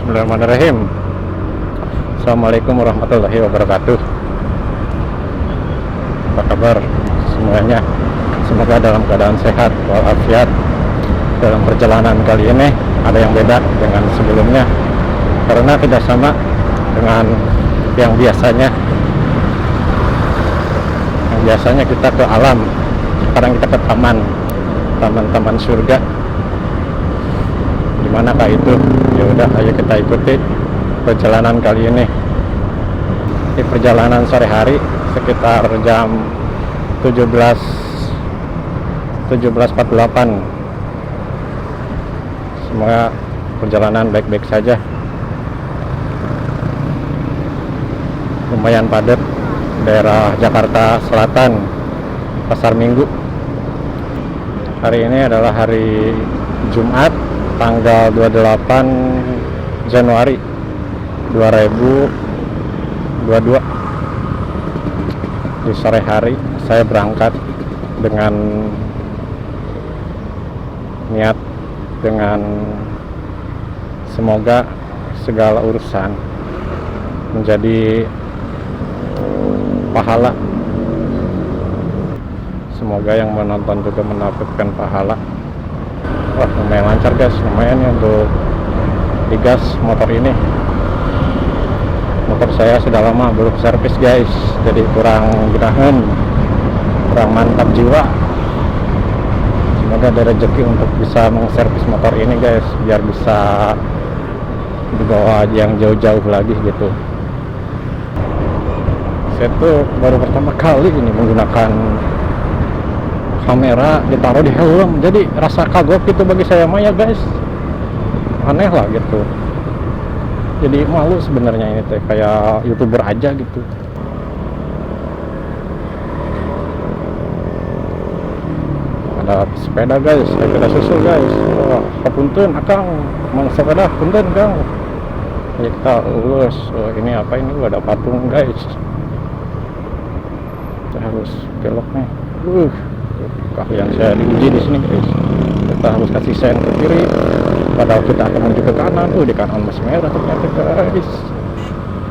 Bismillahirrahmanirrahim. Assalamualaikum warahmatullahi wabarakatuh. Apa kabar semuanya? Semoga dalam keadaan sehat walafiat. Dalam perjalanan kali ini ada yang beda dengan sebelumnya, karena tidak sama dengan yang biasanya. Yang biasanya kita ke alam, sekarang kita ke taman surga. Dimanakah itu? Ya udah, ayo kita ikuti perjalanan kali ini. Di perjalanan sore hari sekitar jam 17.48. Semoga perjalanan baik-baik saja. Lumayan padat daerah Jakarta Selatan, Pasar Minggu. Hari ini adalah hari Jumat, tanggal 28 Januari 2022. Di sore hari saya berangkat dengan niat, dengan semoga segala urusan menjadi pahala. Semoga yang menonton juga mendapatkan pahala. Wah, lumayan lancar guys, lumayan ya untuk digas motor ini. Motor saya sudah lama belum servis guys, jadi kurang gerahan, kurang mantap jiwa. Semoga ada rezeki untuk bisa mengservis motor ini guys, biar bisa dibawa yang jauh-jauh lagi gitu. Saya tuh baru pertama kali ini menggunakan kamera ditaruh di helm, jadi rasa kagok gitu bagi saya mah ya guys, aneh lah gitu. Jadi malu sebenarnya ini teh, kayak YouTuber aja gitu. Ada sepeda guys, sepeda susul guys. Wah, kepunten akang mau sepeda punten kang. Ya kita lulus. Oh, ini apa ini? Ada patung guys. Kita harus belok nih. Keahlian saya diuji di sini guys. Kita harus kasih sen ke kiri, padahal kita akan menuju ke kanan. Di kanan masih merah ternyata guys.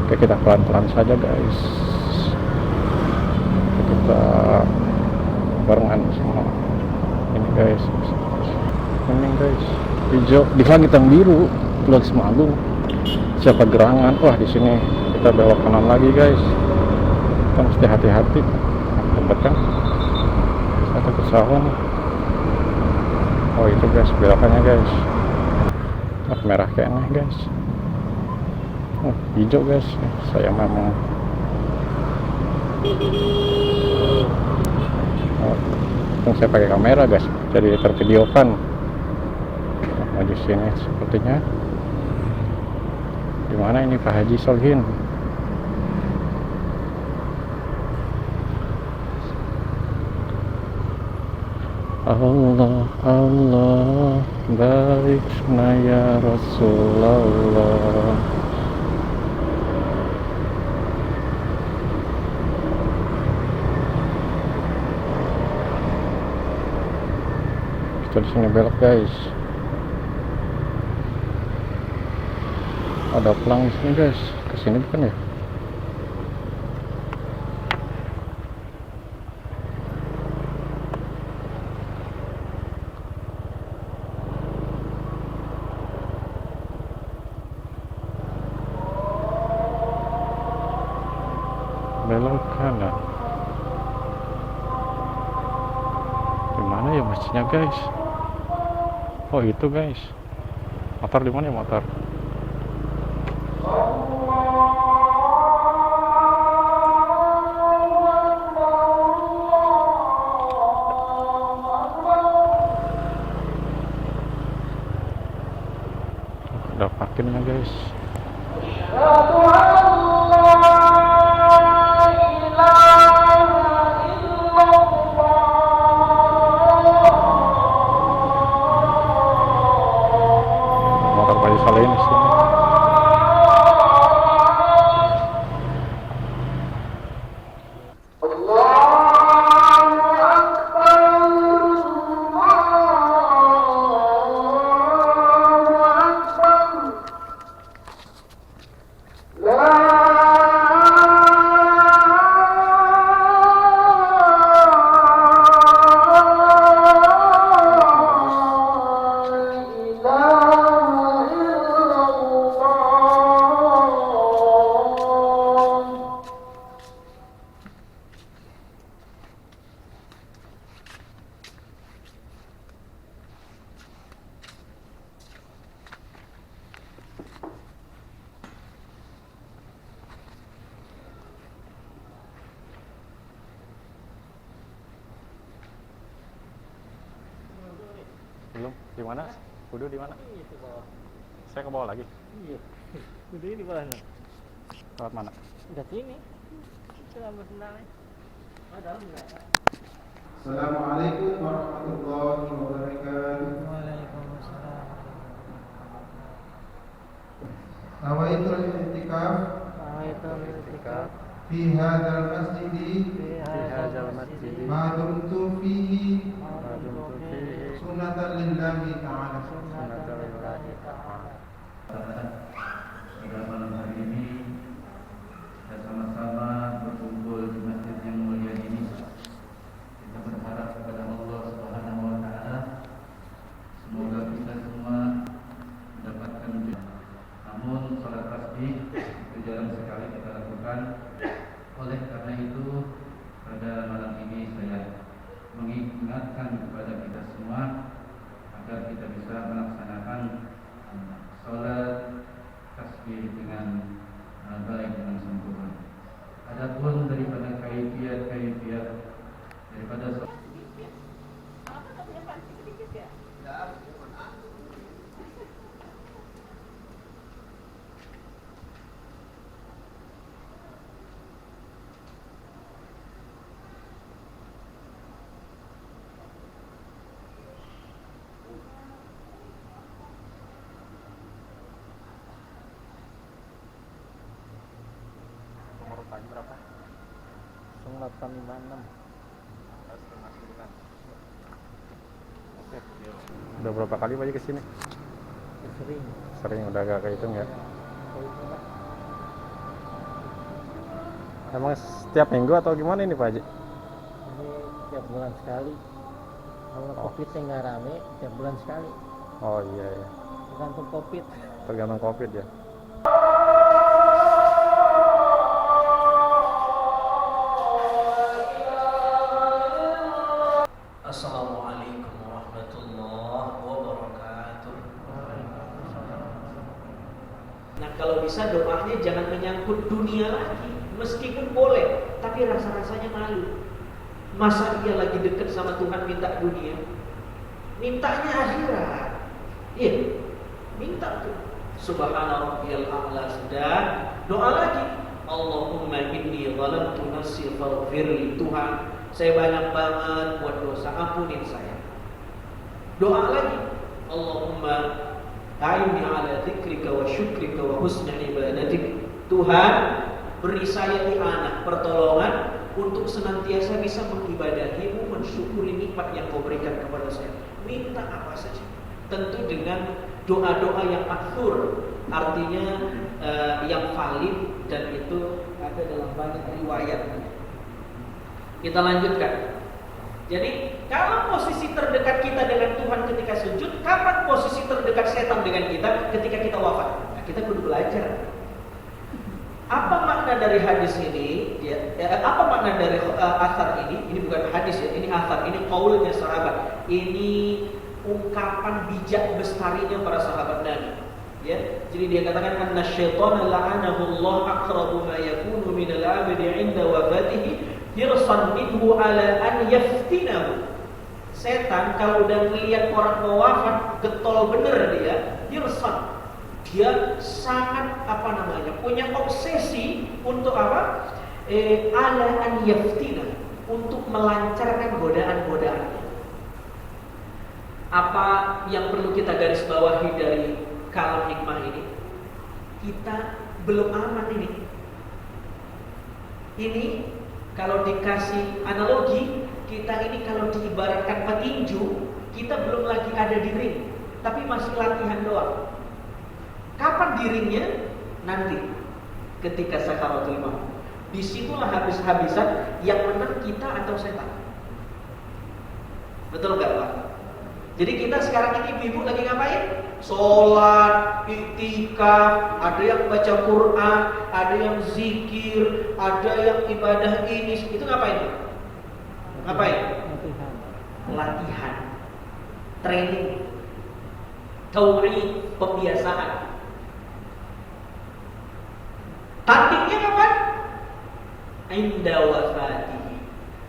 Oke, kita pelan-pelan saja guys. Kita barengan semua. Ini guys, ini guys, hijau di langit yang biru, Pulau Semangung. Siapa gerangan? Wah, di sini kita belok kanan lagi guys. Kita mesti hati-hati. Tempat kan? Kita ke sawah nih. Oh itu guys, belokannya guys. Merah kayaknya guys. Oh, hijau guys. Saya memang. Saya pakai kamera guys, jadi tervideokan. Nah, di sini sepertinya. Di mana ini Pak Haji Solihin? Allah Allah baik ya Rasulullah. Kita di sini belok guys. Ada pelang di sini guys. Kesini bukan ya? Belok kanan. Gimana ya mestinya guys? Oh itu guys. Motor di mana ya motor? Ada parkirnya guys. Motor Pak Haji Solihin di sini. Di mana? Kudu di mana? Iya, ke bawah. Saya ke bawah lagi. Iya. Kudu di mana? Lewat mana? Udah sini. Selamat senang. Oh, dalam enggak? Assalamualaikum warahmatullahi wabarakatuh. Waalaikumsalam. Nawaitul i'tikaf fi hadzal masjid ma dumtu fihi sunnatan lillahi ta'ala. Pada malam hari ini kita sama-sama berkumpul di masjid yang mulia ini. Kita berharap kepada Allah Subhanahu wa taala semoga kita semua mendapatkan jodoh. Namun salat tasbih itu jarang sekali kita lakukan. Oleh karena itu pada malam ini saya mengingatkan kepada kita semua agar kita bisa melaksanakan salat tasbih dengan baik, dengan sempurna. Adapun daripada kaifiat daripada Nomor tadi berapa? 0856. Oke. Udah berapa kali Pak Haji kesini? Sering. Sering, udah agak kehitung ya. Emang setiap minggu atau gimana ini Pak Haji? Ini tiap bulan sekali. Kalau Covid-nya nggak rame, tiap bulan sekali. Oh iya ya. Tergantung Covid. Tergantung Covid ya. Assalamualaikum warahmatullahi wabarakatuh. Nah, kalau bisa doanya jangan menyangkut dunia lagi. Meskipun boleh, tapi rasa-rasanya malu. Masa dia lagi dekat sama Tuhan minta dunia? Mintanya akhirat. Iya, minta tuh. Subhana rabbiyal a'la sudah. Doa lagi. Allahumma inni zalamtu nafsi faghfirli. Tuhan, saya banyak banget buat dosa, ampunin saya. Doa lagi. Allahumma a'inni ala dzikrika wa syukrika wa husni ibadatik. Tuhan, beri saya di anak pertolongan untuk senantiasa bisa mengibadahimu, mensyukuri nikmat yang kau berikan kepada saya. Minta apa saja, tentu dengan doa-doa yang maksur, artinya yang valid, dan itu ada dalam banyak riwayat. Kita lanjutkan. Jadi kalau posisi terdekat kita dengan Tuhan ketika sujud, kapan posisi terdekat setan dengan kita ketika kita wafat? Nah, kita kudu belajar. Apa makna dari hadis ini? Apa makna dari athar ini? Ini bukan hadis ya, ini athar, ini qaulnya sahabat. Ini ungkapan bijak bestarinya para sahabat Nabi. Ya, jadi dia katakan anna syaitana la'anahu Allah aqrabu ma yakunu min al-'abdi 'inda wafatihi hirsan minhu ala an yaftinahu. Setan kalau udah melihat orang mau wafat, getol bener dia, hirsan. Dia sangat punya obsesi untuk apa? Ala an yaftina, untuk melancarkan godaan-godaannya. Apa yang perlu kita garis bawahi dari kalam hikmah ini? Kita belum aman ini. Ini kalau dikasih analogi, kita ini kalau diibaratkan petinju, kita belum lagi ada di ring, tapi masih latihan doang. Kapan dirinya? Nanti ketika sakaratul maut. Disitulah habis-habisan yang menang kita atau setan. Betul gak Pak? Jadi kita sekarang ini ibu lagi ngapain? Sholat, iktikaf, ada yang baca Quran, ada yang zikir, ada yang ibadah ini. Itu ngapain Pak? Ngapain? Latihan, training, tauhid, pembiasaan. Tandingnya kapan? Inda wafatihi.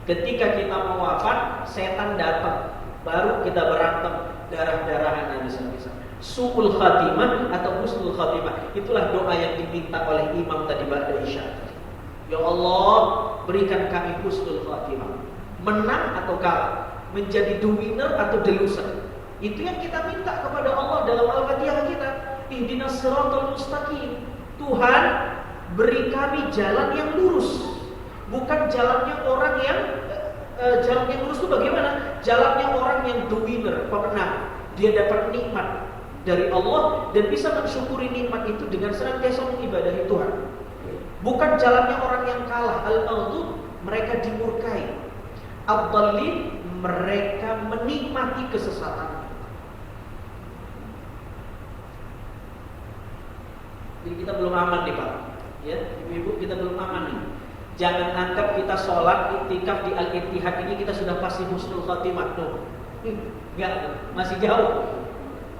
Ketika kita mau wafat, setan datang, baru kita berantem. darah-darahan bisa-bisa. Su'ul khatimah atau husnul khatimah, itulah doa yang diminta oleh imam tadi ba'da isya. Ya Allah, berikan kami husnul khatimah, menang atau kalah, menjadi the winner atau the loser. Itu yang kita minta kepada Allah dalam Al-Fatihah kita. Ihdinas siratal mustaqim. Tuhan, beri kami jalan yang lurus, bukan jalannya orang yang jalan yang lurus itu bagaimana? Jalannya orang yang the winner, pemenang. Dia dapat nikmat dari Allah dan bisa mensyukuri nikmat itu dengan senantiasa mengibadahi Tuhan. Bukan jalannya orang yang kalah, al-maghdub, mereka dimurkai. Ad-dallin, mereka menikmati kesesatan. Jadi kita belum aman nih Pak. Ya, ibu-ibu, kita belum aman nih. Jangan anggap kita sholat iktikaf di Al-Ittihad ini kita sudah pasti husnul khatimah. Enggak, masih jauh.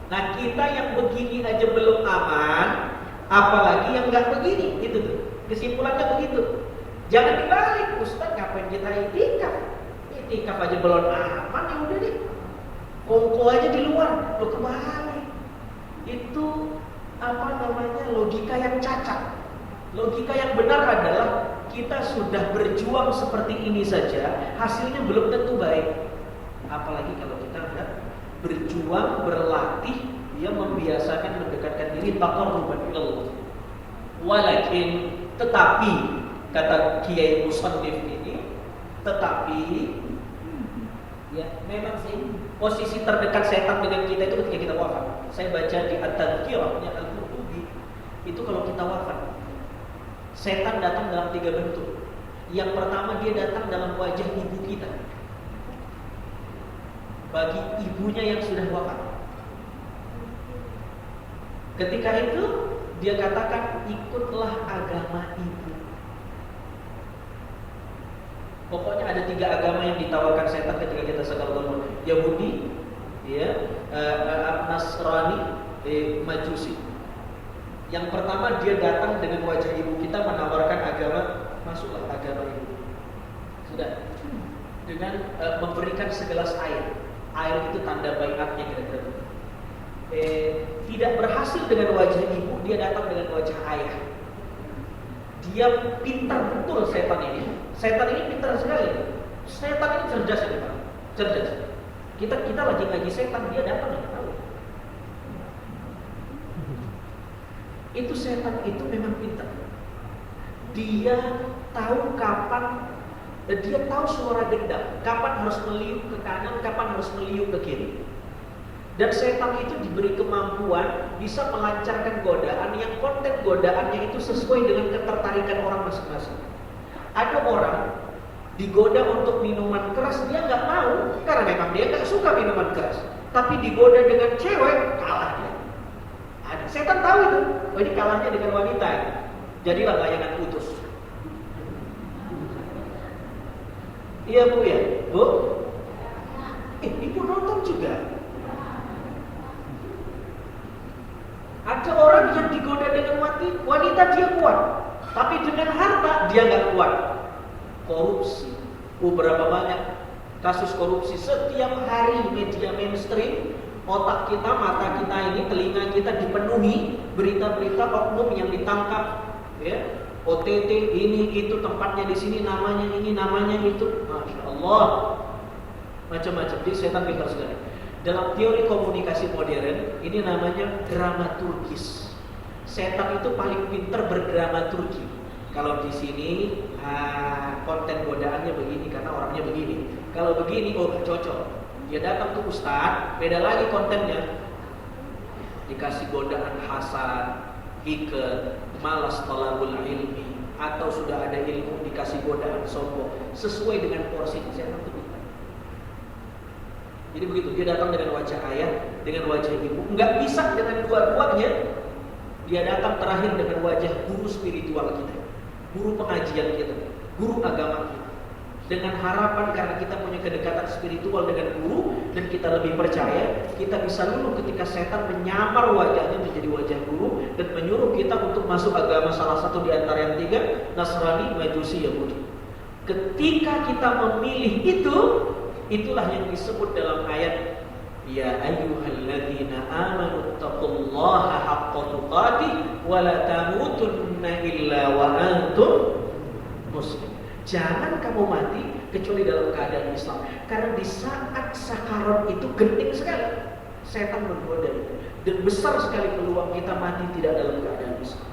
Nah, kita yang begini aja belum aman, apalagi yang enggak begini. Itu tuh. Kesimpulannya begitu. Jangan dibalik, Ustaz, ngapain kita iktikaf? Iktikaf aja belum aman, ya udah deh. Kongko aja di luar, lo kebalik. Itu logika yang cacat. Logika yang benar adalah kita sudah berjuang seperti ini saja, hasilnya belum tentu baik. Apalagi kalau kita sudah berjuang, berlatih, dia membiasakan mendekatkan diri taqarruban ilallah. Walakin, tetapi kata Kiai Musannif ini, tetapi ya memang sih posisi terdekat setan dengan kita itu ketika kita wafat. Saya baca di At-Tadhkirahnya Al-Qurtubi, itu kalau kita wafat, setan datang dalam 3 bentuk. Yang pertama, dia datang dalam wajah ibu kita, bagi ibunya yang sudah wafat. Ketika itu dia katakan, ikutlah agama ibu. Pokoknya ada 3 agama yang ditawarkan setan ketika kita sekarang, Yahudi, ya, Nasrani, Majusi. Yang pertama, dia datang dengan wajah ibu kita menawarkan agama, masuklah agama ibu. Sudah, dengan memberikan segelas air. Air itu tanda baiatnya kira-kira. Tidak berhasil dengan wajah ibu, dia datang dengan wajah ayah. Dia pintar betul setan ini. Setan ini pintar sekali. Setan ini cerdas ya Pak. Cerdas. Kita lagi ngaji setan, dia datang nggak tahu. Itu setan itu memang pintar. Dia tahu kapan, dia tahu suara dendam, kapan harus meliuk ke kanan, kapan harus meliuk ke kiri. Dan setan itu diberi kemampuan bisa melancarkan godaan yang konten godaannya itu sesuai dengan ketertarikan orang masing-masing. Ada orang digoda untuk minuman keras, dia nggak mau karena memang dia nggak suka minuman keras. Tapi digoda dengan cewek, kalah dia. Ada setan tahu itu, oh ini kalahnya dengan wanita. Jadilah layangan putus. Iya Bu ya, Bu. Ibu nonton juga. Ada orang yang digoda dengan wanita dia kuat, tapi dengan harta dia nggak kuat. Korupsi, berapa banyak kasus korupsi setiap hari media mainstream, otak kita, mata kita ini, telinga kita dipenuhi berita-berita oknum yang ditangkap, ya, OTT ini itu tempatnya di sini, namanya ini, namanya itu, masya Allah, macam-macam. Jadi setan pintar sekali. Dalam teori komunikasi modern, ini namanya dramaturgis. Setan itu paling pintar berdramaturgi. Kalau di sini konten godaannya begini karena orangnya begini. Kalau begini, oh cocok. Dia datang ke ustadz, beda lagi kontennya. Dikasih godaan hasan, hiker, malas talabul ilmi, atau sudah ada ilmu dikasih godaan sombong, sesuai dengan porsi setan itu. Jadi begitu, dia datang dengan wajah ayah, dengan wajah ibu, nggak bisa dengan dua-duanya. Dia datang terakhir dengan wajah guru spiritual kita, guru pengajian kita, guru agama kita. Dengan harapan karena kita punya kedekatan spiritual dengan guru dan kita lebih percaya, kita bisa luluh ketika setan menyamar wajahnya menjadi wajah guru dan menyuruh kita untuk masuk agama salah satu di antara yang 3, Nasrani, Majusi, Yahudi. Ketika kita memilih itu, itulah yang disebut dalam ayat, Ya ayyuhalladzina amanu taqullaha haqqa tuqatih wa la tamutunna illa wa antum muslim. Jangan kamu mati kecuali dalam keadaan Islam. Karena di saat sakarat itu genting sekali setan menggoda, dan besar sekali peluang kita mati tidak dalam keadaan Islam.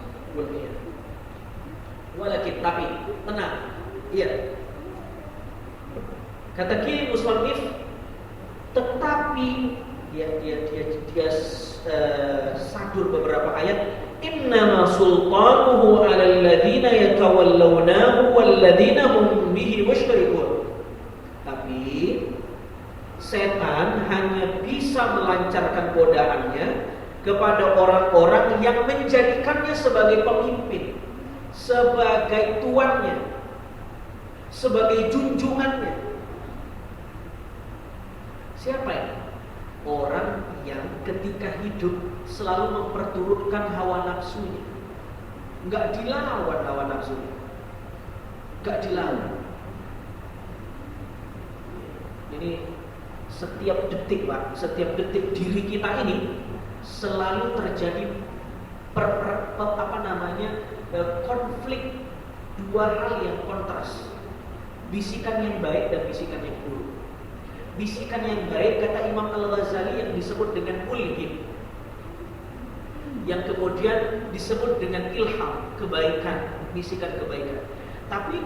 Walakin, tapi tenang, iya. Kata Kiai Muslimif, tetapi dia sadur beberapa ayat. Innama sultanuhu 'alal ladzina yatawallawnahu wal ladzina hum bihi musyrikun. Tapi setan hanya bisa melancarkan godaannya kepada orang-orang yang menjadikannya sebagai pemimpin, sebagai tuannya, sebagai junjungannya. Siapa ini? Orang yang ketika hidup selalu memperturutkan hawa nafsunya, nggak dilawan hawa nafsunya, nggak dilawan. Jadi setiap detik, Pak, setiap detik diri kita ini selalu terjadi konflik dua hal yang kontras, bisikan yang baik dan bisikan yang buruk. Bisikan yang baik, kata Imam Al-Ghazali, yang disebut dengan mulhim, yang kemudian disebut dengan ilham, kebaikan, bisikan kebaikan. Tapi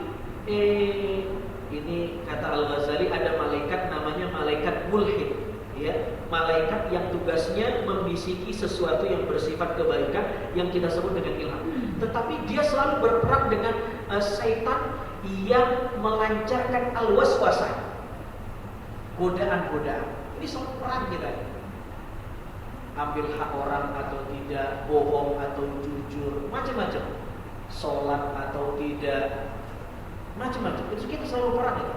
ini kata Al-Ghazali, ada malaikat namanya malaikat mulhim, ya, malaikat yang tugasnya membisiki sesuatu yang bersifat kebaikan yang kita sebut dengan ilham. Tetapi dia selalu berperang dengan syaitan yang melancarkan al-waswasah, godaan-godaan. Ini selalu perang kita. Ambil hak orang atau tidak, bohong atau jujur, macam-macam. Sholat atau tidak, macam-macam. Itu kita selalu perang itu.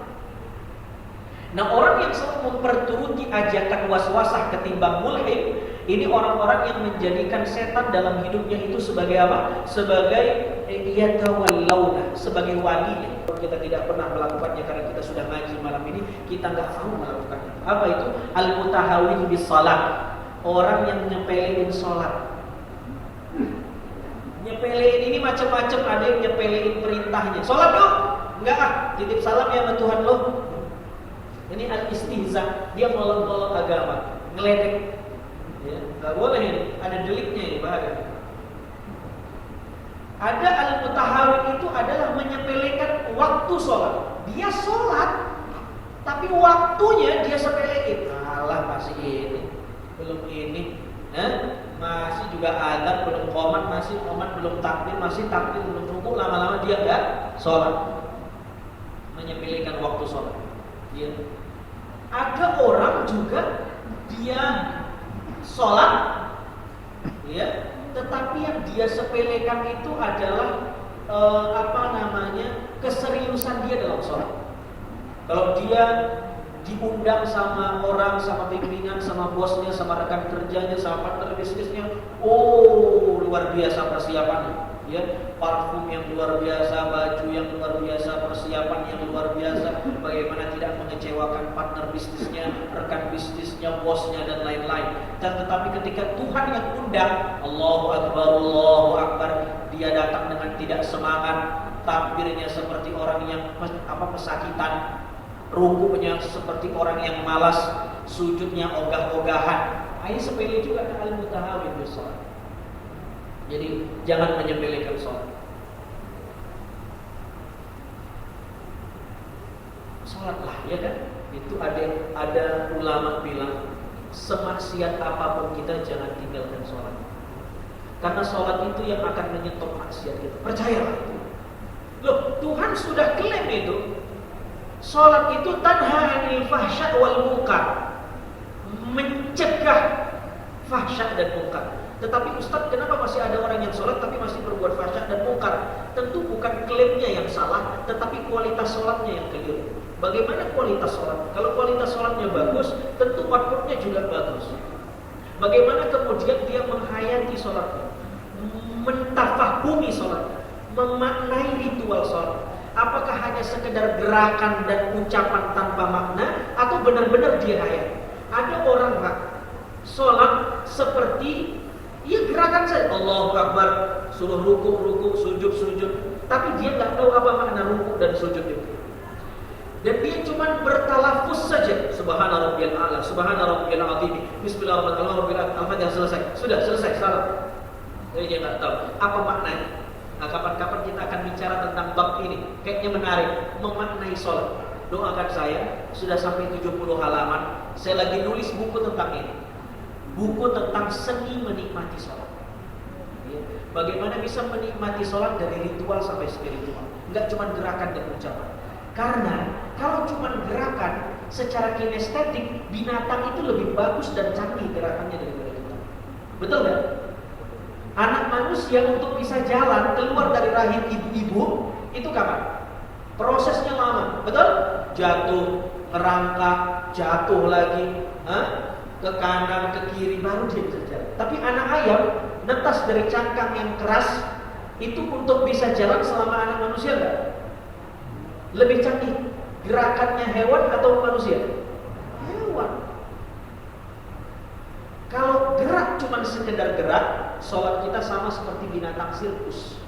Nah, orang yang selalu memperturuti ajakan waswasah ketimbang mulhim, ini orang-orang yang menjadikan setan dalam hidupnya itu sebagai apa? Sebagai yatawallawna, sebagai walinya. Kita tidak pernah melakukannya karena kita sudah ngaji malam ini, kita nggak tahu melakukannya. Apa itu? Al-mutahawin bis salat. Orang yang nyepelein sholat. Nyepelein ini macam-macam, ada yang nyepelein perintahnya. Sholat dong? Enggak ah, titip salam ya sama Tuhan lo. Ini al-istihza, dia molong-molong agama, ngeledek. Ya, nggak boleh ini, ada deliknya ini, bahaya. Ada al-mutahawin itu adalah menyepelekan waktu sholat. Dia sholat, tapi waktunya dia sepelein. Alah masih ini, belum ini, masih juga azan, belum qomat, masih qomat, belum takbir, masih takbir, belum rukuk, lama-lama dia enggak sholat. Menyepelekan waktu sholat. Ya. Ada orang juga dia sholat, ya, tetapi yang dia sepelekan itu adalah keseriusan dia dalam sholat. Kalau dia diundang sama orang, sama bimbingan, sama bosnya, sama rekan kerjanya, sama partner bisnisnya, oh luar biasa persiapannya. Ya, parfum yang luar biasa, baju yang luar biasa, persiapan yang luar biasa, bagaimana tidak mengecewakan partner bisnisnya, rekan bisnisnya, bosnya dan lain-lain. Dan tetapi ketika Tuhan yang undang, Allahu Akbar, dia datang dengan tidak semangat, takbirnya seperti orang yang pesakitan, rukuknya seperti orang yang malas, sujudnya ogah-ogahan. Ini sepele juga al-mutahawin bis shalah. Jadi jangan menyepelekan sholat. Sholatlah, ya kan? Itu ada ulama bilang, semaksiat apapun kita jangan tinggalkan sholat. Karena sholat itu yang akan menyetop maksiat kita. Percayalah itu. Loh, Tuhan sudah klaim itu. Sholat itu tanha 'anil fahsya wal munkar, mencegah fahsya dan munkar. Tetapi Ustaz, kenapa masih ada orang yang sholat tapi masih berbuat fahsya dan munkar? Tentu bukan klaimnya yang salah, tetapi kualitas sholatnya yang keliru. Bagaimana kualitas sholat? Kalau kualitas sholatnya bagus, tentu outputnya juga bagus. Bagaimana kemudian dia menghayati sholatnya, mentafahumi sholatnya, memaknai ritual sholat? Apakah hanya sekedar gerakan dan ucapan tanpa makna, atau benar-benar dia hayati? Ada orang sholat seperti gerakan saja. Allahu Akbar, suruh ruku, sujud, tapi dia nggak tahu apa makna ruku dan sujud itu. Dan dia cuma bertalafuz saja, subhana rabbiyal a'la, subhana rabbiyal azim, bismillahirrahmanirrahim, al-fatihah, selesai. Sudah selesai salat. Jadi dia nggak tahu apa maknanya. Nah, kapan-kapan kita akan bicara tentang bab ini. Kayaknya menarik, memaknai sholat. Doakan saya, sudah sampai 70 halaman. Saya lagi nulis buku tentang ini. Buku tentang seni menikmati sholat. Bagaimana bisa menikmati sholat dari ritual sampai spiritual. Enggak cuma gerakan dan ucapan. Karena kalau cuma gerakan secara kinestetik, binatang itu lebih bagus dan canggih gerakannya daripada kita. Betul nggak? Anak manusia untuk bisa jalan keluar dari rahim ibu-ibu itu kapan? Prosesnya lama, betul? Jatuh, merangkak, jatuh lagi, ke kanan, ke kiri, baru dia bisa jalan. Tapi anak ayam netas dari cangkang yang keras itu untuk bisa jalan selama anak manusia enggak? Lebih canggih gerakannya hewan atau manusia? Hewan. Kalau gerak cuma sekedar gerak, sholat kita sama seperti binatang sirkus.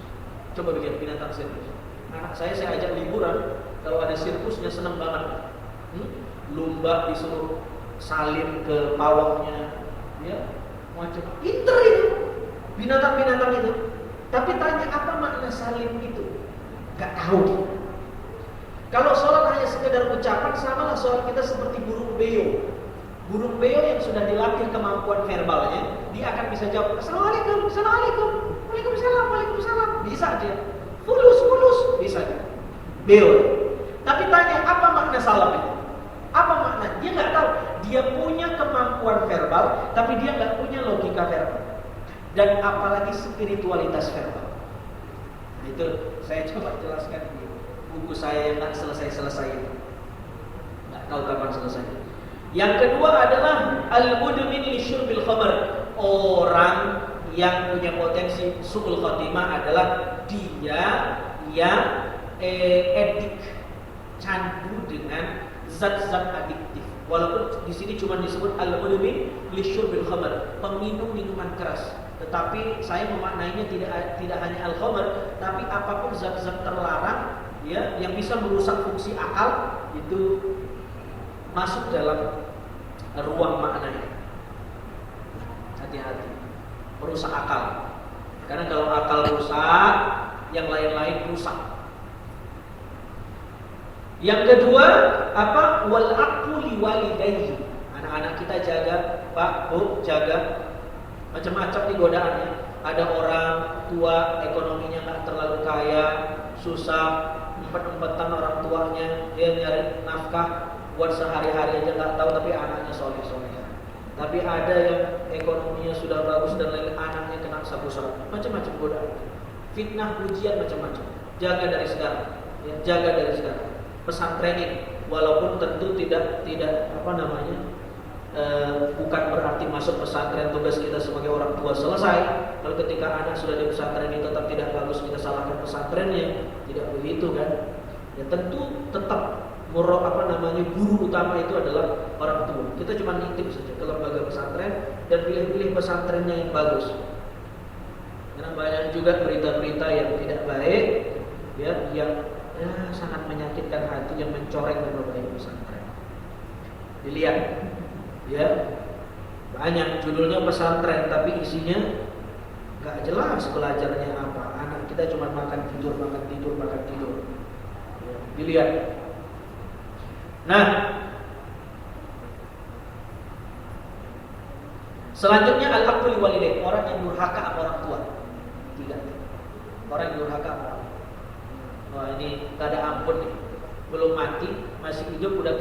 Coba bikin binatang sirkus. Anak saya ajak liburan, kalau ada sirkusnya senang banget. Lumba disuruh salin ke pawangnya, ya, macam pinter itu binatang-binatang itu. Tapi tanya apa makna salin itu, gak tahu dia. Kalau sholat hanya sekedar ucapan, samalah sholat kita seperti burung beo. Burung beo yang sudah dilatih kemampuan verbalnya, dia akan bisa jawab Assalamualaikum, Assalamualaikum, Waalaikumsalam, Waalaikumsalam. Bisa aja. Fulus, bisa aja. Beo. Tapi tanya apa makna salam itu? Apa makna? Dia nggak tahu. Dia punya kemampuan verbal, tapi dia nggak punya logika verbal. Dan apalagi spiritualitas verbal. Nah, itu saya coba jelaskan di buku saya yang nggak selesai itu. Nggak tahu kapan selesainya. Yang kedua adalah al-mudmin li syurbil khamr. Orang yang punya potensi su'ul khotimah adalah dia yang edik, candu dengan zat-zat adiktif. Walaupun di sini cuma disebut al-mudmin li syurbil khamr, peminum minuman keras. Tetapi saya memaknainya tidak hanya al-khamr, tapi apapun zat-zat terlarang ya yang bisa merusak fungsi akal itu masuk dalam ruang maknanya. Hati-hati, merusak akal. Karena kalau akal rusak, yang lain-lain rusak. Yang kedua, apa? Wal aqu li walidayhi. Anak-anak kita jaga, Pak, Bu, jaga. Macam-macam nih godaannya. Ada orang tua ekonominya nggak terlalu kaya, susah, empet-empetan orang tuanya, dia nyari nafkah buat sehari-hari aja nggak tahu, tapi anaknya soleh-soleh. Tapi ada yang ekonominya sudah bagus dan lain, anaknya kena sabu-sabu. Macam-macam godaan, fitnah, ujian, macam-macam. Jaga dari sekarang, ya, jaga dari sekarang. Pesantrenin, walaupun tentu tidak apa namanya, bukan berarti masuk pesantren tugas kita sebagai orang tua selesai. Kalau ketika anak sudah di pesantren ini tetap tidak bagus, kita salahkan pesantrennya, tidak begitu kan? Ya tentu tetap guru utama itu adalah orang tua. Kita cuma nitip saja ke lembaga pesantren dan pilih-pilih pesantrennya yang bagus. Karena banyak juga berita-berita yang tidak baik, ya, yang sangat menyakitkan hati, yang mencoreng nama baik pesantren. Dilihat, ya, banyak judulnya pesantren tapi isinya nggak jelas belajarnya apa. Anak kita cuma makan tidur. Ya, dilihat. Nah, selanjutnya al-aqu li walidain, orang yang durhaka sama orang tua. Tiga. Orang yang durhaka sama orang tua. Wah, ini gak ada ampun nih. Belum mati, masih hidup udah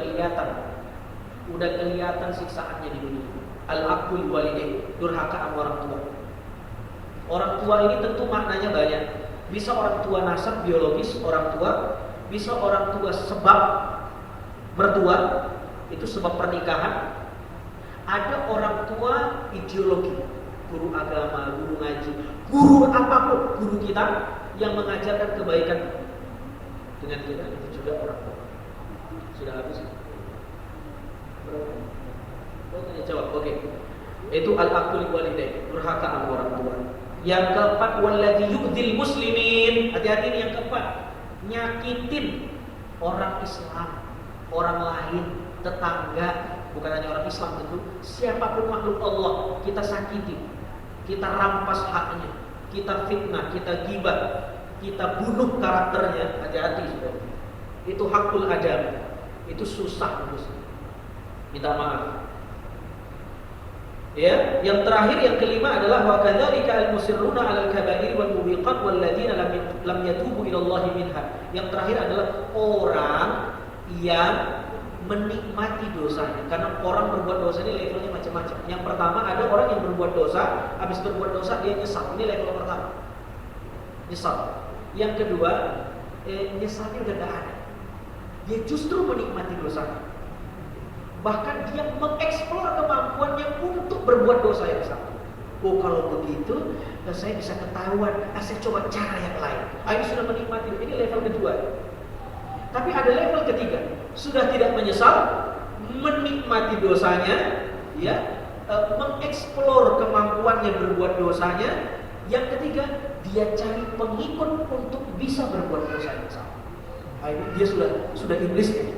kelihatan siksaannya di dunia. Al-aqu li walidain, durhaka sama orang tua. Orang tua ini tentu maknanya banyak. Bisa orang tua nasab biologis, orang tua, bisa orang tua sebab mertua, itu sebab pernikahan. Ada orang tua ideologi, guru agama, guru ngaji, guru apapun, guru kita yang mengajarkan kebaikan dengan kita, itu juga orang tua. Sudah habis? Oh, jawab, oke. Itu al-aqlu walidain, durhaka sama orang tua. Yang keempat, walladzi yu'dzil muslimin. Hati-hati nih yang keempat. Nyakitin orang Islam, orang lain, tetangga, bukan hanya orang Islam tentu, siapapun makhluk Allah, kita sakiti, kita rampas haknya, kita fitnah, kita gibah, kita bunuh karakternya. Hati-hati sudah. Itu hakul adam. Itu susah muslim. Minta maaf. Ya, yang terakhir yang kelima adalah wa kadzalika al-musirruna 'alal kaba'ir wal mubiqat wal ladzina lam yatubu ila Allah minha. Yang terakhir adalah orang yang menikmati dosanya. Karena orang berbuat dosa ini levelnya macam-macam. Yang pertama ada orang yang berbuat dosa, habis berbuat dosa dia nyesal. Ini level pertama. Nyesal. Yang kedua, nyesalnya udah enggak ada. Dia justru menikmati dosanya. Bahkan dia mengeksplor kemampuannya untuk berbuat dosa yang sama. Oh kalau begitu, saya bisa ketahuan. Saya coba cara yang lain. Ini sudah menikmati. Ini level kedua. Tapi ada level ketiga. Sudah tidak menyesal, menikmati dosanya, ya, mengeksplor kemampuannya berbuat dosanya. Yang ketiga, dia cari pengikut untuk bisa berbuat dosa yang sama. Ini dia sudah iblisnya.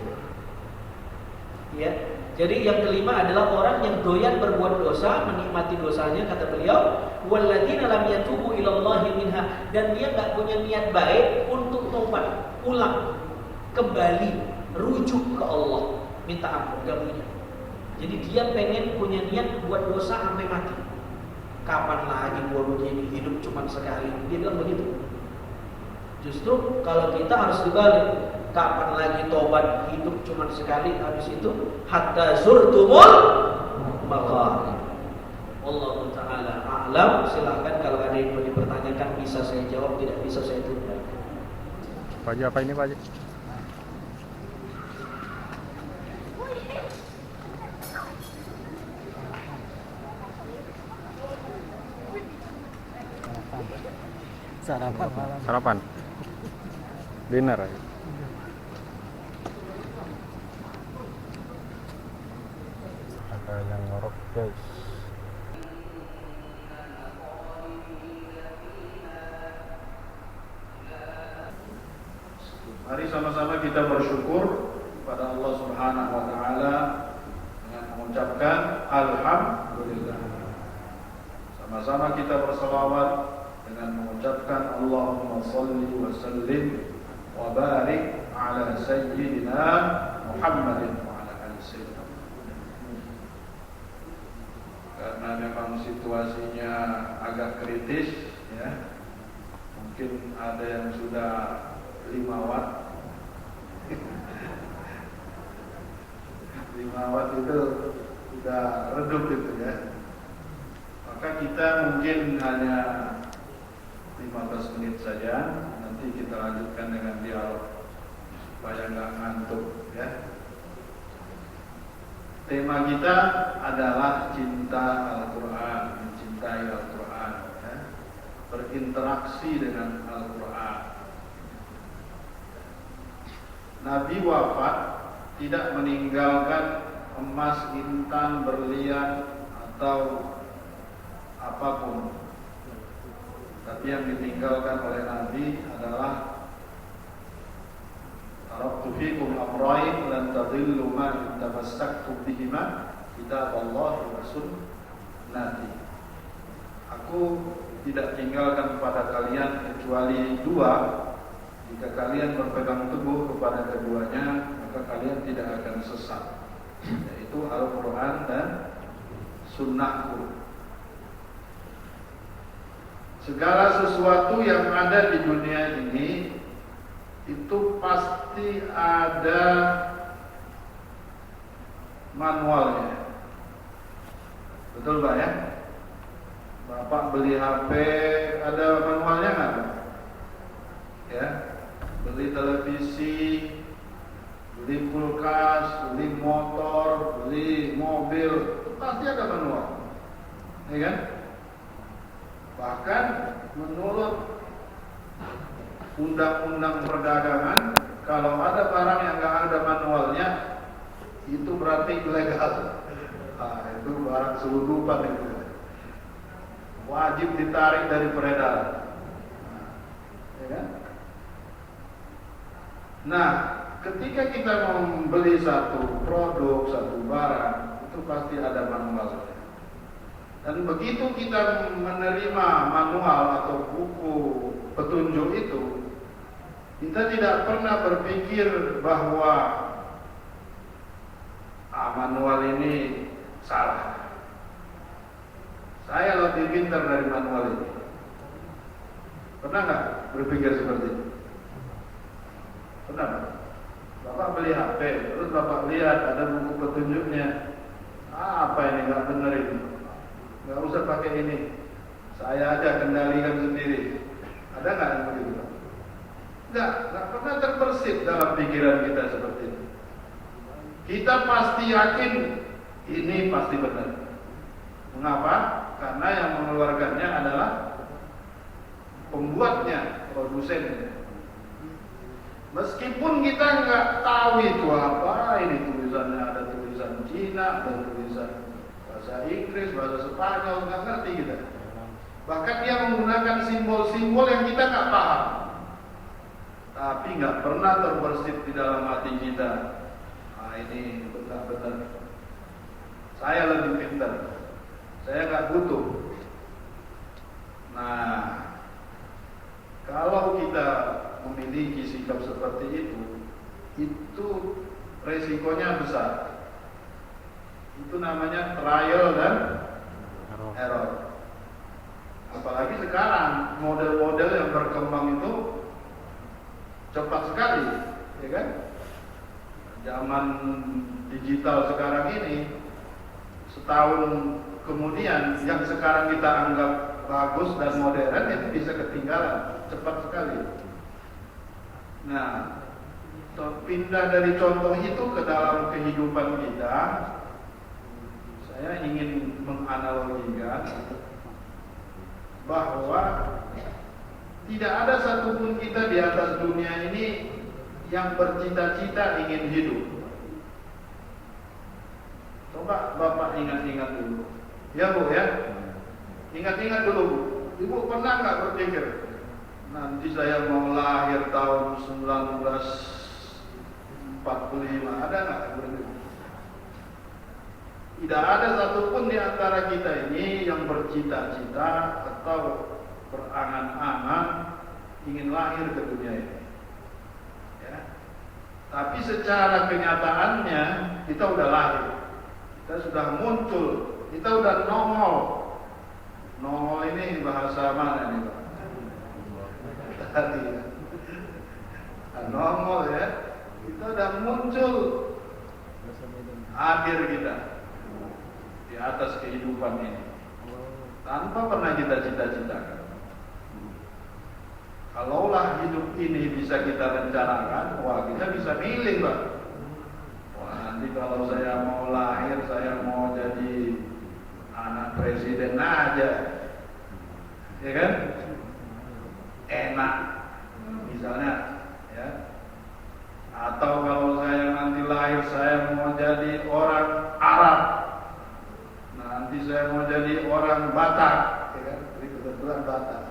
Ya. Jadi yang kelima adalah orang yang doyan berbuat dosa, menikmati dosanya, kata beliau, walladzina lam yatubu ilallahi minha, dan dia enggak punya niat baik untuk tobat, pulang, kembali, rujuk ke Allah, minta ampun, enggak punya. Jadi dia pengen punya niat buat dosa sampai mati. Kapan lagi gua begini, hidup cuma sekali. Dia bilang begitu. Justru kalau kita harus dibalik. Kapan lagi tobat, hidup cuma sekali, habis itu hatta zurtumul maqabir. Wallahu taala a'lam. Silakan kalau ada yang mau dipertanyakan bisa saya jawab, tidak bisa saya tunda. Pak Haji, apa ini Pak Haji? Sarapan. Dinner aja. Ada yang ngorok guys. Mari sama-sama kita bersyukur kepada Allah Subhanahu wa taala dengan mengucapkan alhamdulillah. Sama-sama kita berselawat dengan mengucapkan Allahumma shalli wa sallim wa barik ala sayyidina Muhammadin wa ala ali sayyidina. Karena memang situasinya agak kritis ya. Mungkin ada yang sudah 5 watt 5 watt itu sudah redup gitu ya. Maka kita mungkin hanya 15 menit saja. Nanti kita lanjutkan dengan dialog supaya nggak ngantuk ya. Tema kita adalah cinta Al-Quran, mencintai Al-Quran ya. Berinteraksi dengan Al-Quran. Nabi wafat tidak meninggalkan emas, intan, berlian atau apapun. Tapi yang ditinggalkan oleh Nabi adalah taraktu fikum amrayn lan tadillu ma tamassaktum bihima kitaballahi wa sunnati. Aku tidak tinggalkan kepada kalian kecuali 2. Jika kalian berpegang teguh kepada keduanya, maka kalian tidak akan sesat, yaitu Al-Quran dan Sunnahku. Segala sesuatu yang ada di dunia ini itu pasti ada manualnya. Betul Pak ya? Bapak beli HP ada manualnya nggak? Ya. Beli televisi, beli kulkas, beli motor, beli mobil, itu pasti ada manual, ya kan? Bahkan menurut undang-undang perdagangan, kalau ada barang yang nggak ada manualnya, itu berarti ilegal. Itu barang selundupan itu. Wajib ditarik dari peredaran. Ya kan? Nah, ketika kita membeli satu produk, satu barang, itu pasti ada manualnya. Dan begitu kita menerima manual atau buku petunjuk itu, kita tidak pernah berpikir bahwa manual ini salah. Saya lebih pintar dari manual ini. Pernah nggak berpikir seperti itu? Pernah nggak? Bapak beli HP, terus Bapak lihat ada buku petunjuknya. Apa ini nggak benar ini? Nggak usah pakai ini. Saya aja kendalikan sendiri. Ada nggak yang begitu? Nggak pernah terbersit dalam pikiran kita seperti itu. Kita pasti yakin ini pasti benar. Mengapa? Karena yang mengeluarkannya adalah pembuatnya, produsennya. Meskipun kita nggak tahu itu apa, ini tulisannya ada tulisan Cina, ada tulisan bahasa Inggris, bahasa Spanyol, nggak ngerti kita. Bahkan dia menggunakan simbol-simbol yang kita nggak paham. Tapi nggak pernah terbersit di dalam hati kita. Ini benar-benar saya lebih pintar. Saya nggak butuh. Nah, kalau kita memiliki sikap seperti itu resikonya besar. Itu namanya trial dan error. Apalagi sekarang model-model yang berkembang itu cepat sekali, ya kan? Zaman digital sekarang ini, setahun kemudian yang sekarang kita anggap bagus dan modern itu bisa ketinggalan cepat sekali. Nah, pindah dari contoh itu ke dalam kehidupan kita, saya ingin menganalogikan bahwa tidak ada satupun kita di atas dunia ini yang bercita-cita ingin hidup. Coba Bapak ingat-ingat dulu. Ya Bu ya, ingat-ingat dulu Bu. Ibu pernah nggak berpikir nanti saya mau lahir tahun 1945? Ada nggak berpikir? Tidak ada satupun di antara kita ini yang bercita-cita atau berangan-angan ingin lahir ke dunia ini. Tapi secara kenyataannya kita udah lahir, kita sudah muncul, kita udah nongol. Nongol ini bahasa mana nih Pak? Tadi ya. Nongol ya, kita udah muncul. Hadir kita di atas kehidupan ini tanpa pernah kita cita-citakan. Kalaulah hidup ini bisa kita rencanakan, wah kita bisa milih Pak. Wah nanti kalau saya mau lahir, saya mau jadi anak presiden aja, ya kan? Enak, misalnya, ya. Atau kalau saya nanti lahir, saya mau jadi orang Arab, nanti saya mau jadi orang Batak, ya kan? Jadi kebetulan Batak.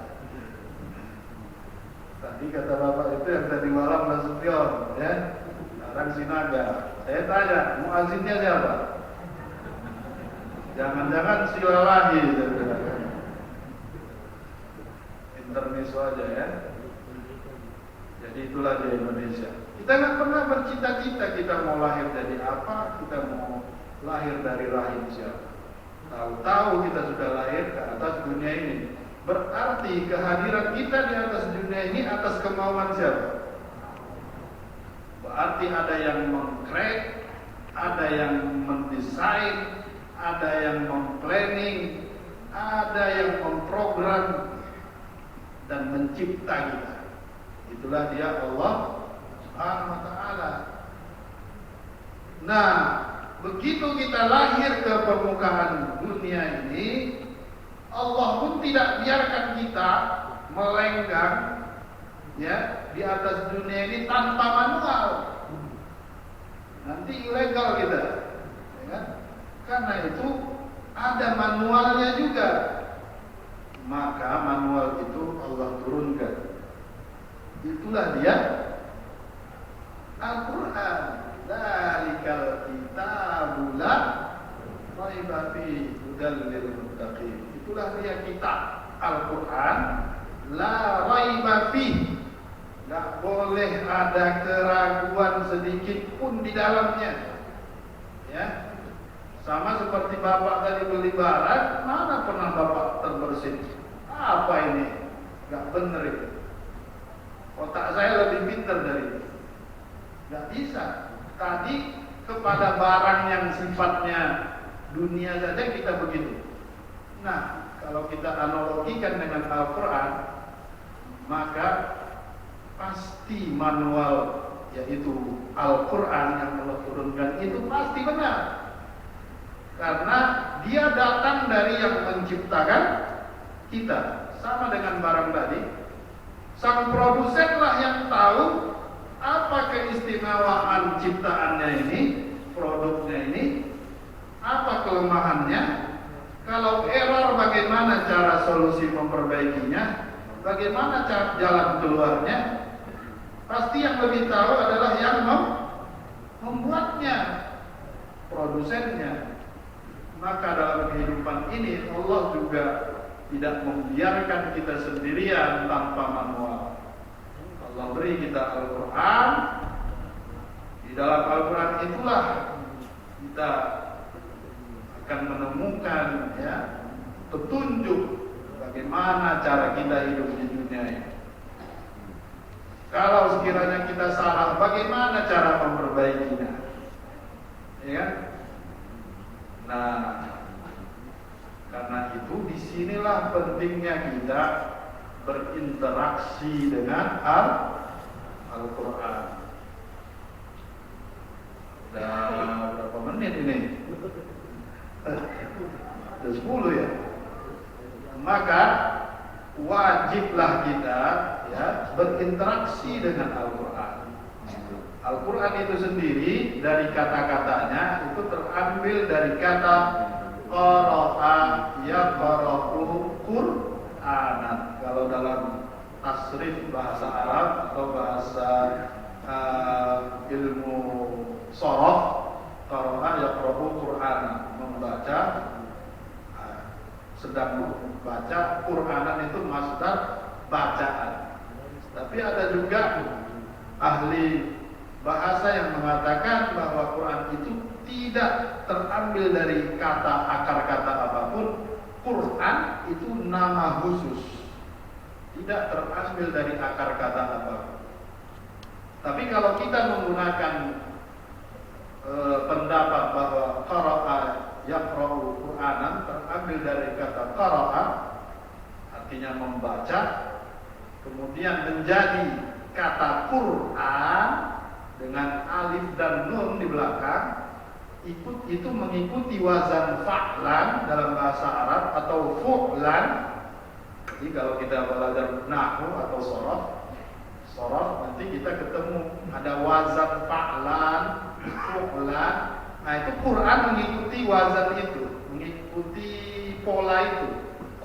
Tadi kata Bapak itu yang tadi malam Nasution, ya, sekarang Sinaga. Saya tanya, muazzinnya siapa? Jangan-jangan Silalahi, intermezzo aja ya. Jadi itulah di Indonesia. Kita nggak pernah bercita-cita kita mau lahir jadi apa, kita mau lahir dari rahim siapa. Tahu-tahu kita sudah lahir ke atas dunia ini. Berarti kehadiran kita di atas dunia ini atas kemauan siapa? Berarti ada yang mengcreate, ada yang mendesain, ada yang memplanning, ada yang memprogram dan mencipta kita. Itulah dia Allah Subhanahu wa taala. Nah, begitu kita lahir ke permukaan dunia ini, Allah pun tidak biarkan kita melenggang ya di atas dunia ini tanpa manual. Nanti ilegal kita, ya kan? Karena itu ada manualnya juga. Maka manual itu Allah turunkan. Itulah dia Al-Quran. Dzalikal kitabul la raiba fihi hudal lil muttaqin. Itulah dia kitab Al-Quran, la raiba fihi. Tidak boleh ada keraguan sedikit pun di dalamnya. Ya, sama seperti bapak tadi beli barang, mana pernah bapak terbersit? Apa ini? Gak bener itu. Otak saya lebih pintar dari itu. Gak bisa. Tadi kepada barang yang sifatnya dunia saja kita begitu. Nah, kalau kita analogikan dengan Al-Quran, maka pasti manual, yaitu Al-Quran yang Allah turunkan itu pasti benar. Karena dia datang dari yang menciptakan kita. Sama dengan barang tadi, sang produsenlah yang tahu apa keistimewaan ciptaannya ini, produknya ini, apa kelemahannya. Kalau error, bagaimana cara solusi memperbaikinya, bagaimana cara jalan keluarnya. Pasti yang lebih tahu adalah yang membuatnya, produsennya. Maka dalam kehidupan ini Allah juga tidak membiarkan kita sendirian tanpa manual. Allah beri kita Al-Quran. Di dalam Al-Quran itulah kita akan menemukan petunjuk bagaimana cara kita hidup di dunia ini. Kalau sekiranya kita salah, bagaimana cara memperbaikinya? Ya kan? Nah, karena itu disinilah pentingnya kita berinteraksi dengan Al-Quran. Udah berapa menit ini? Udah 10 ya. Maka wajiblah kita berinteraksi dengan Al-Quran. Al-Quran itu sendiri dari kata-katanya itu terambil dari kata qara'a yaqra'u Qur'anan. Kalau dalam tasrif bahasa Arab atau bahasa ilmu sharaf, qara'a yaqra'u Qur'anan, membaca, sedang membaca. Qur'anan itu masdar bacaan. Tapi ada juga ahli bahasa yang mengatakan bahwa Quran itu tidak terambil dari kata akar kata apapun. Quran itu nama khusus, tidak terambil dari akar kata apapun. Tapi kalau kita menggunakan pendapat bahwa qara'a yaqra'u Qur'anan terambil dari kata qara'a, artinya membaca, kemudian menjadi kata Quran dengan alif dan nun di belakang, itu mengikuti wazan fa'lan dalam bahasa Arab atau fu'lan. Jadi kalau kita belajar nahwu atau sorof, nanti kita ketemu ada wazan fa'lan, fu'lan. Nah, itu Quran mengikuti wazan itu, mengikuti pola itu.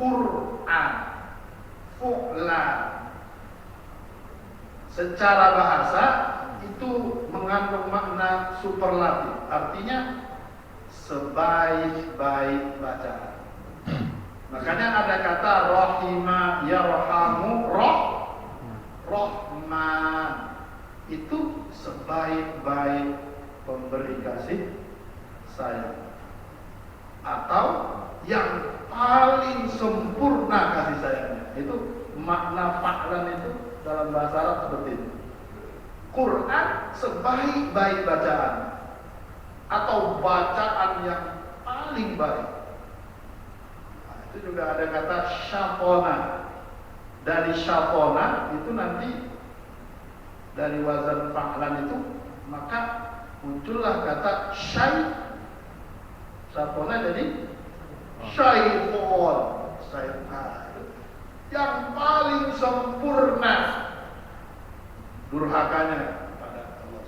Quran, fu'lan. Secara bahasa itu mengandung makna superlatif, artinya sebaik-baik bacaan. Makanya ada kata rahima yarhamu rahman, itu sebaik-baik pemberi kasih sayang, atau yang paling sempurna kasih sayangnya. Itu makna fa'lan itu dalam bahasa Arab seperti itu. Quran sebaik-baik bacaan atau bacaan yang paling baik. Nah, itu juga ada kata syafona. Dari syafona itu nanti dari wazan fa'lan itu maka muncullah kata syai. Syafona jadi syaifon, yang paling sempurna durhakanya kepada Allah,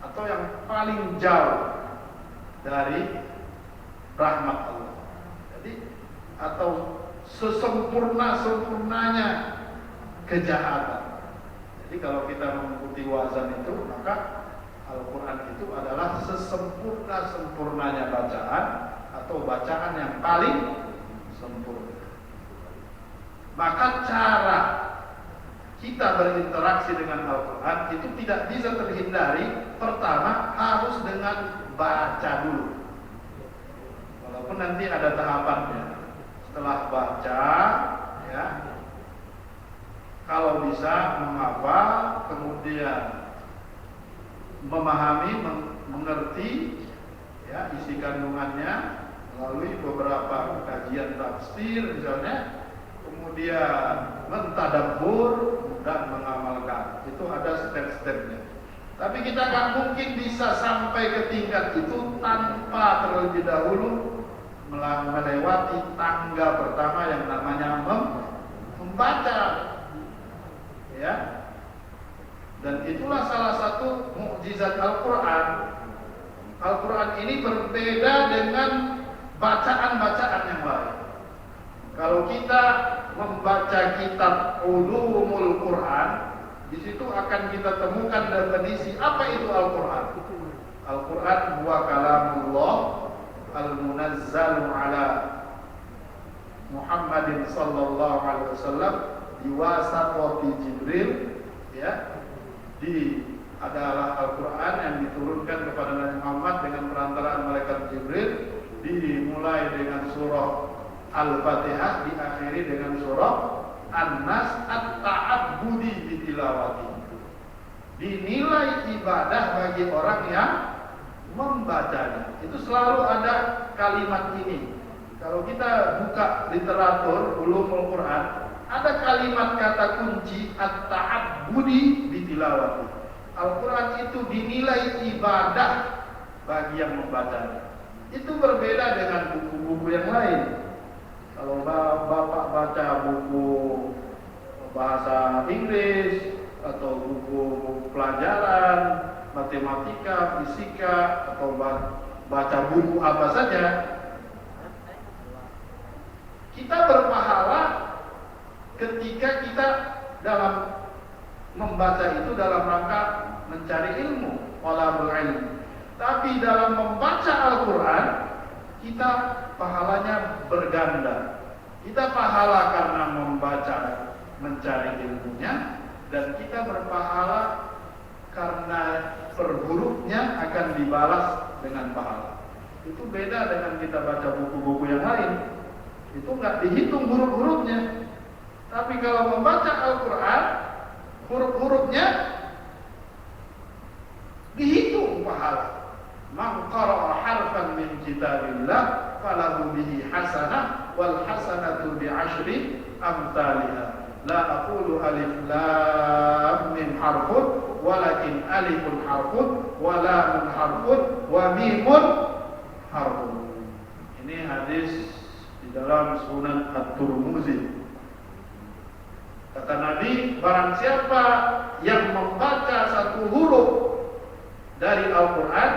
atau yang paling jauh dari rahmat Allah. Jadi atau sesempurna-sempurnanya kejahatan. Jadi kalau kita mengikuti wazan itu, maka Al-Quran itu adalah sesempurna-sempurnanya bacaan atau bacaan yang paling sempurna. Maka cara kita berinteraksi dengan Al-Quran itu tidak bisa terhindari. Pertama harus dengan baca dulu. Walaupun nanti ada tahapannya. Setelah baca, ya, kalau bisa menghafal, kemudian memahami, mengerti, ya, isi kandungannya melalui beberapa kajian tafsir misalnya, kemudian mentadabbur dan mengamalkan. Itu ada step-stepnya. Tapi kita nggak mungkin bisa sampai ke tingkat itu tanpa terlebih dahulu melewati tangga pertama yang namanya membaca, ya. Dan itulah salah satu mukjizat Al-Quran. Al-Quran ini berbeda dengan bacaan-bacaan yang lain. Kalau kita membaca kitab Ulumul Quran, di situ akan kita temukan definisi apa itu Al-Quran. Al-Quran huwa kalamullah al-munazzalu ala Muhammadin sallallahu alaihi wasallam diwasatati Jibril, ya. Adalah Al-Quran yang diturunkan kepada Nabi Muhammad dengan perantaraan malaikat Jibril, dimulai dengan surah Al-Fatihah, diakhiri dengan surah An-Nas at-ta'abbudi bitilawati. Dinilai ibadah bagi orang yang membacanya. Itu selalu ada kalimat ini. Kalau kita buka literatur ulumul Quran, ada kalimat kata kunci at-ta'abbudi bitilawati. Al-Quran itu dinilai ibadah bagi yang membacanya. Itu berbeda dengan buku-buku yang lain. Kalau Bapak baca buku bahasa Inggris atau buku pelajaran matematika, fisika, atau baca buku apa saja, kita berpahala ketika kita dalam membaca itu dalam rangka mencari ilmu, talabul ilm. Tapi dalam membaca Al-Quran, kita pahalanya berganda. Kita pahala karena membaca, mencari ilmunya, dan kita berpahala karena per hurufnya akan dibalas dengan pahala. Itu beda dengan kita baca buku-buku yang lain. Itu nggak dihitung huruf-hurufnya. Tapi kalau membaca Al-Quran, huruf-hurufnya dihitung pahala. Man qara'a harfan min kitabillah falahu bihi hasanah wal hasanatu bi'ashri amsalha. La aqulu alif lam mim harfun walakin alifun harfun wa lamun harfun wa mimun harfun. Ini hadis di dalam Sunan At-Tirmidzi. Kata Nabi, barang siapa yang membaca satu huruf dari Al-Quran,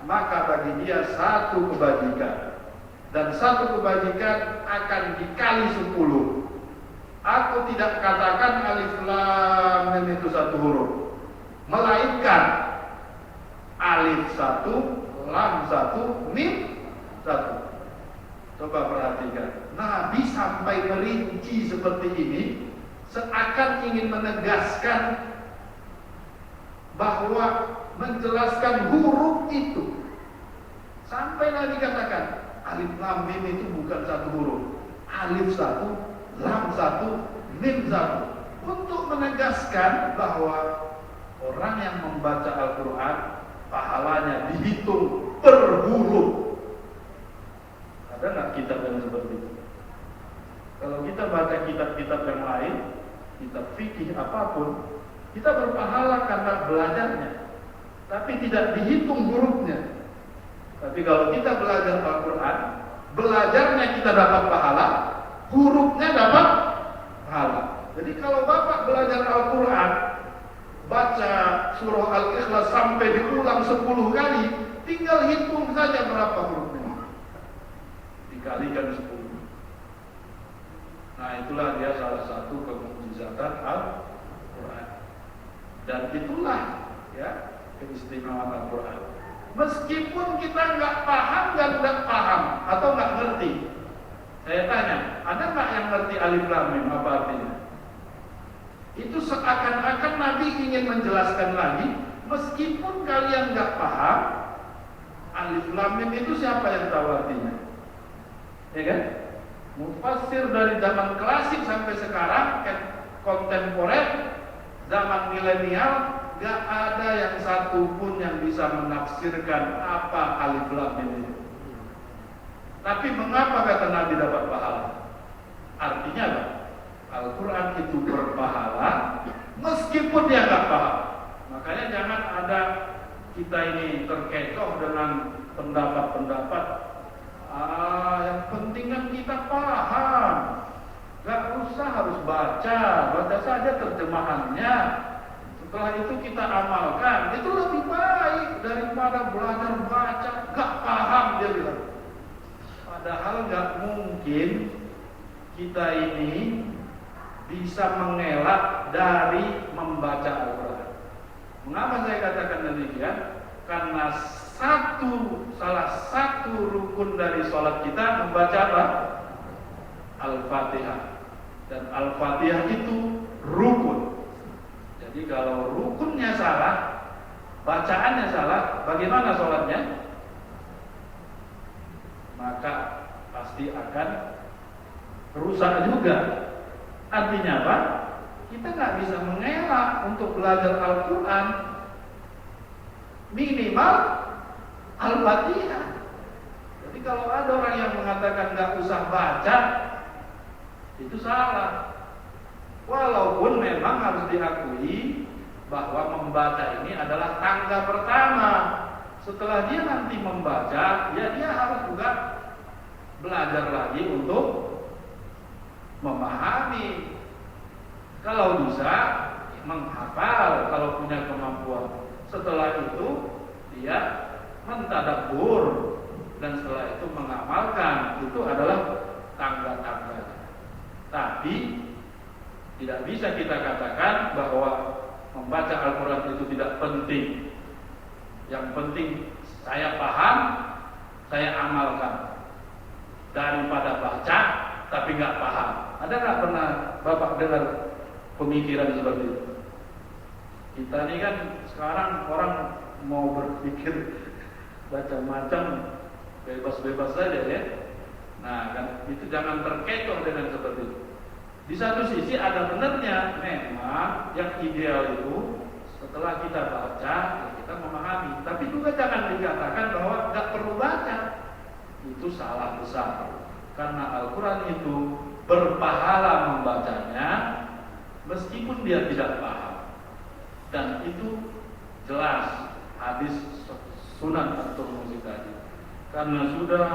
maka bagi dia satu kebajikan, dan satu kebajikan akan dikali 10. Aku tidak katakan alif lam mim itu satu huruf, melainkan alif satu, lam satu, mim satu. Coba perhatikan, Nabi sampai merinci seperti ini, seakan ingin menegaskan bahwa menjelaskan huruf itu. Sampai Nabi katakan alif lam mim itu bukan satu huruf, alif satu, lam satu, mim satu, untuk menegaskan bahwa orang yang membaca Al-Quran pahalanya dihitung per huruf. Ada nggak kitab yang seperti itu? Kalau kita baca kitab-kitab yang lain, kitab fikih apapun, kita berpahala karena belajarnya, tapi tidak dihitung hurufnya. Tapi kalau kita belajar Al-Quran, belajarnya kita dapat pahala, hurufnya dapat pahala. Jadi kalau Bapak belajar Al-Quran, baca surah Al-Ikhlas sampai diulang 10 kali, tinggal hitung saja berapa hurufnya. dikalikan 10. Nah itulah dia salah satu kemukjizatan Al-Quran. Dan itulah ya keistimewaan Al-Quran. Meskipun kita nggak paham dan nggak paham atau nggak ngerti, saya tanya, ada nggak yang ngerti alif lam mim apa artinya? Itu seakan-akan Nabi ingin menjelaskan lagi, meskipun kalian nggak paham, alif lam mim itu siapa yang tahu artinya? Ya kan? Mufassir dari zaman klasik sampai sekarang, kontemporer, zaman milenial, gak ada yang satu pun yang bisa menafsirkan apa alif lam mim itu. Tapi mengapa kata Nabi dapat pahala? Artinya apa? Al-Quran itu berpahala meskipun dia gak paham. Makanya jangan ada kita ini terkecoh dengan pendapat-pendapat. Yang penting kan kita paham. Gak usah harus baca saja terjemahannya. Setelah itu kita amalkan, itu lebih baik daripada belajar baca gak paham dia bilang. Padahal gak mungkin kita ini bisa mengelak dari membaca Al-Quran. Mengapa saya katakan demikian? Karena salah satu rukun dari sholat kita membaca apa? Al-Fatihah. Dan Al-Fatihah itu rukun. Jadi kalau rukunnya salah, bacaannya salah, bagaimana sholatnya? Maka pasti akan rusak juga. Artinya apa? Kita nggak bisa mengelak untuk belajar Al-Quran, minimal Al-Fatihah. Jadi kalau ada orang yang mengatakan nggak usah baca, itu salah. Walaupun memang harus diakui bahwa membaca ini adalah tangga pertama. Setelah dia nanti membaca, ya dia harus juga belajar lagi untuk memahami. Kalau bisa menghafal kalau punya kemampuan. Setelah itu dia mentadabbur dan setelah itu mengamalkan. Itu adalah tangga-tangganya. Tapi tidak bisa kita katakan bahwa membaca Al-Quran itu tidak penting. Yang penting saya paham, saya amalkan, daripada baca tapi nggak paham. Ada nggak pernah Bapak dengar pemikiran seperti itu? Kita ini kan sekarang orang mau berpikir macam-macam, bebas-bebas saja ya. Nah kan itu jangan terkecoh dengan seperti itu. Di satu sisi ada benarnya, memang yang ideal itu setelah kita baca ya kita memahami. Tapi juga jangan dikatakan bahwa nggak perlu baca. Itu salah besar. Karena Al-Quran itu berpahala membacanya meskipun dia tidak paham. Dan itu jelas hadis Sunan At-Tirmidzi tadi. Karena sudah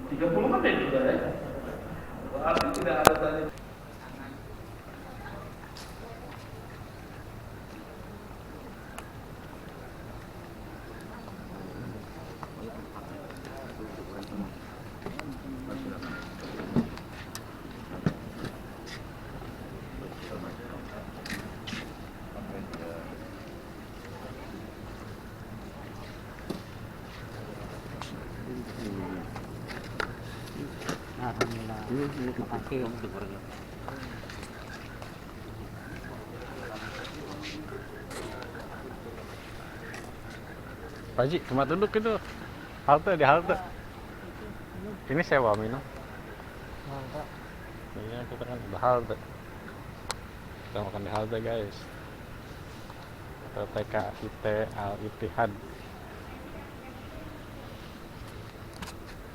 30 menit sudah ya. Berarti tidak ada tadi. Alhamdulillah. Terima kasih. Pak Haji, tempat duduk itu halte di halte. Ini sewa minum. Iya, kita kan di halte. Kita makan di halte guys. TK IT Al Ittihad.